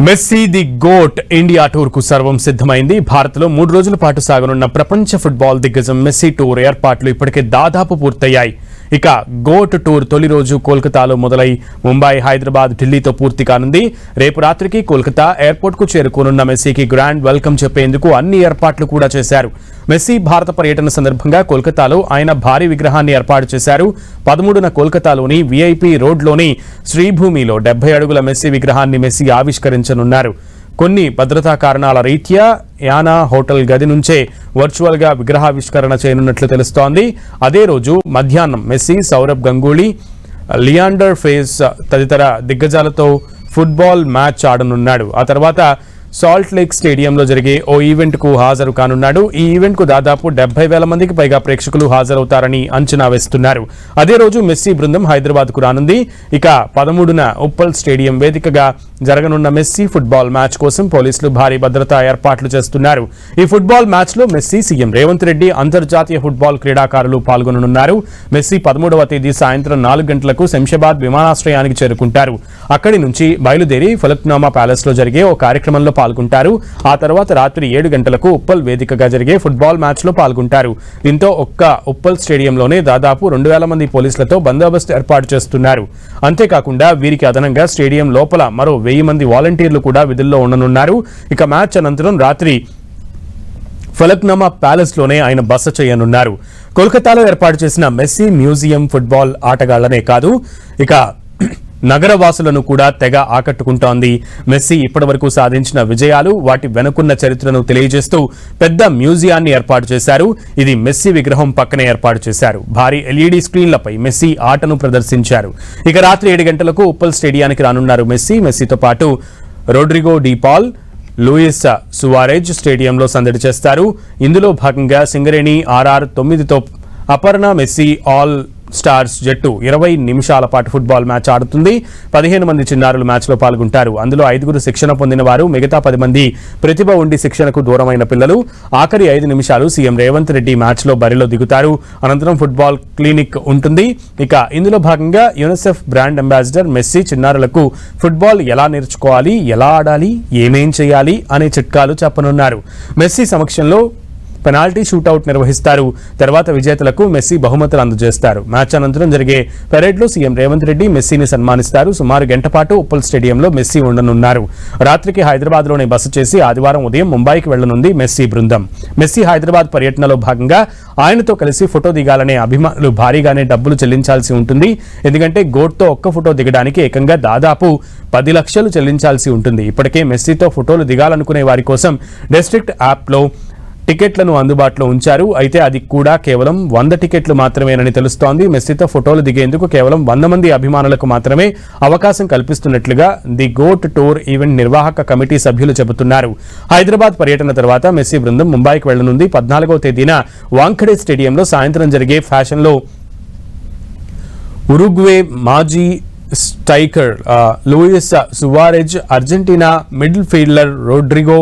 Messy the GOAT India tour కు సర్వం సిద్ధమైంది. భారత్ లో 3 రోజుల పాటు సాగనున్న ప్రపంచ ఫుట్బాల్ దిగ్గజం మెస్సీ టూర్ ఏర్పాట్లు ఇప్పటికే దాదాపు పూర్తయ్యాయి. ఇక గోట్ టూర్ తొలి రోజు కోల్కతాలో మొదలై ముంబై, హైదరాబాద్, ఢిల్లీతో పూర్తి కానుంది. రేపు రాత్రికి కోల్కతా ఎయిర్పోర్ట్ కు చేరుకోనున్న మెస్సీకి గ్రాండ్ వెల్కమ్ చెప్పేందుకు అన్ని ఏర్పాట్లు కూడా చేశారు. మెస్సీ భారత పర్యటన సందర్భంగా కోల్కతాలో ఆయన భారీ విగ్రహాన్ని ఏర్పాటు చేశారు. 13న కోల్కతాలోని విఐపి రోడ్లోని శ్రీభూమిలో 70 అడుగుల మెస్సీ విగ్రహాన్ని మెస్సీ ఆవిష్కరించనున్నారు. కొన్ని భద్రతా కారణాల రీత్యా యానా హోటల్ గది నుంచే వర్చువల్ గా విగ్రహావిష్కరణ చేయనున్నట్లు తెలుస్తోంది. అదే రోజు మధ్యాహ్నం మెస్సీ, సౌరవ్ గంగూలీ, లియాండర్ ఫేస్ తదితర దిగ్గజాలతో ఫుట్బాల్ మ్యాచ్ ఆడనున్నాడు. ఆ తర్వాత సాల్ట్ లేక్ స్టేడియంలో జరిగే ఓ ఈవెంట్ కు హాజరు కానున్నాడు. ఈ ఈవెంట్ కు దాదాపు 70,000 మందికి పైగా ప్రేక్షకులు హాజరవుతారని అంచనా వేస్తున్నారు. అదే రోజు మెస్సీ బృందం హైదరాబాద్ కు రానుంది. ఇక 13న ఉప్పల్ స్టేడియం వేదికగా జరగనున్న మెస్సీ ఫుట్బాల్ మ్యాచ్ కోసం పోలీసులు భారీ భద్రతా ఏర్పాట్లు చేస్తున్నారు. ఈ ఫుట్బాల్ మ్యాచ్ లో మెస్సీ, సీఎం రేవంత్ రెడ్డి, అంతర్జాతీయ ఫుట్బాల్ క్రీడాకారులు పాల్గొననున్నారు. మెస్సీ 13వ తేదీ సాయంత్రం 4 గంటలకు శంషాబాద్ విమానాశ్రయానికి చేరుకుంటారు. అక్కడి నుంచి బయలుదేరి ఫలక్నామా ప్యాలెస్ లో జరిగే ఓ కార్యక్రమంలో పాల్గొంటారు. ఆ తర్వాత రాత్రి 7 గంటలకు ఉప్పల్ వేదికగా జరిగే ఫుట్బాల్ మ్యాచ్ లో పాల్గొంటారు. దీంతో ఒక్క ఉప్పల్ స్టేడియంలోనే దాదాపు 2,000 మంది పోలీసులతో బందోబస్తు ఏర్పాటు చేస్తున్నారు. అంతేకాకుండా వీరికి అదనంగా స్టేడియం లోపల మరో 1000 మంది వాలంటీర్లు కూడా విధుల్లో ఉండనున్నారు. ఇక మ్యాచ్ అనంతరం రాత్రి ఫలక్నామా ప్యాలెస్ లోనే ఆయన బస చేయనున్నారు. కోల్కతాలో ఏర్పాటు చేసిన మెస్సీ మ్యూజియం ఫుట్బాల్ ఆటగాళ్లనే కాదు, ఇక నగరవాసులను కూడా తెగ ఆకట్టుకుంటోంది. మెస్సీ ఇప్పటివరకు సాధించిన విజయాలు, వాటి వెనుకున్న చరిత్రను తెలియజేస్తూ పెద్ద మ్యూజియాన్ని ఏర్పాటు చేశారు. ఇది మెస్సీ విగ్రహం పక్కనే ఏర్పాటు చేశారు. భారీ ఎల్ఈడి స్క్రీన్లపై మెస్సీ ఆటను ప్రదర్శించారు. ఇక రాత్రి 7 గంటలకు ఉప్పల్ స్టేడియానికి రానున్నారు మెస్సీ. మెస్సీతో పాటు Rodrigo De Paul, Luis Suarez స్టేడియంలో సందడి చేస్తారు. ఇందులో భాగంగా సింగరేణి ఆర్ఆర్ 9తో అపర్ణ మెస్సీ ఆల్ స్టార్స్ జట్టు 20 నిమిషాల పాటు ఫుట్బాల్ మ్యాచ్ ఆడుతుంది. 15 మంది చిన్నారులు మ్యాచ్ లో పాల్గొంటారు. అందులో 5గురు శిక్షణ పొందిన వారు, మిగతా 10 మంది ప్రతిభ ఉండి శిక్షణకు దూరమైన పిల్లలు. ఆఖరి 5 నిమిషాలు సీఎం రేవంత్ రెడ్డి మ్యాచ్ లో బరిలో దిగుతారు. అనంతరం ఫుట్బాల్ క్లినిక్ ఉంటుంది. ఇక ఇందులో భాగంగా యూనిసెఫ్ బ్రాండ్ అంబాసిడర్ మెస్సీ చిన్నారులకు ఫుట్బాల్ ఎలా నేర్చుకోవాలి, ఎలా ఆడాలి, ఏమేం చేయాలి అనే చిట్కాలు చెప్పనున్నారు. మెస్సీ సమక్షంలో పెనాల్టీ షూటౌట్ నిర్వహిస్తారు. తర్వాత విజేతలకు మెస్సీ బహుమతులు అందజేస్తారు. మ్యాచ్ అనంతరం జరిగే పెరేడ్లో సీఎం రేవంత్ రెడ్డి మెస్సీని సన్మానిస్తారు. సుమారు గంట పాటు ఉప్పల్ స్టేడియంలో మెస్సీ ఉండనున్నారు. రాత్రికి హైదరాబాద్లోనే బస చేసి ఆదివారం ఉదయం ముంబైకి వెళ్లనుంది మెస్సీ బృందం. మెస్సీ హైదరాబాద్ పర్యటనలో భాగంగా ఆయనతో కలిసి ఫోటో దిగాలనే అభిమానులు భారీగానే డబ్బులు చెల్లించాల్సి ఉంటుంది. ఎందుకంటే గోట్తో ఒక్క ఫోటో దిగడానికి ఏకంగా దాదాపు 10 లక్షలు చెల్లించాల్సి ఉంటుంది. ఇప్పటికే మెస్సీతో ఫోటోలు దిగాలనుకునే వారి కోసం డిస్ట్రిక్ట్ యాప్లో టికెట్లను అందుబాటులో ఉంచారు. అయితే అది కూడా కేవలం 100 టికెట్లు మాత్రమేనని తెలుస్తోంది. మెస్సీతో ఫోటోలు దిగేందుకు కేవలం 100 మంది అభిమానులకు మాత్రమే అవకాశం కల్పిస్తున్నట్లుగా ది గోట్ టూర్ ఈవెంట్ నిర్వాహక కమిటీ సభ్యులు చెబుతున్నారు. హైదరాబాద్ పర్యటన తర్వాత మెస్సీ బృందం ముంబైకి వెళ్లనుంది. 14వ తేదీన వాంఖడే స్టేడియంలో సాయంత్రం జరిగే ఫ్యాషన్లో ఉరుగ్వే మాజీ striker Luis Suarez, Argentina midfielder Rodrigo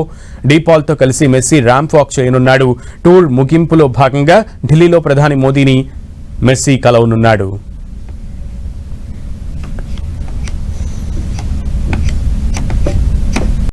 డీపాల్తో కలిసి మెస్సీ ర్యాంప్ వాక్ చేయనున్నాడు. టూర్ ముగింపులో భాగంగా ఢిల్లీలో ప్రధాని మోదీని మెస్సీ కలవనున్నాడు.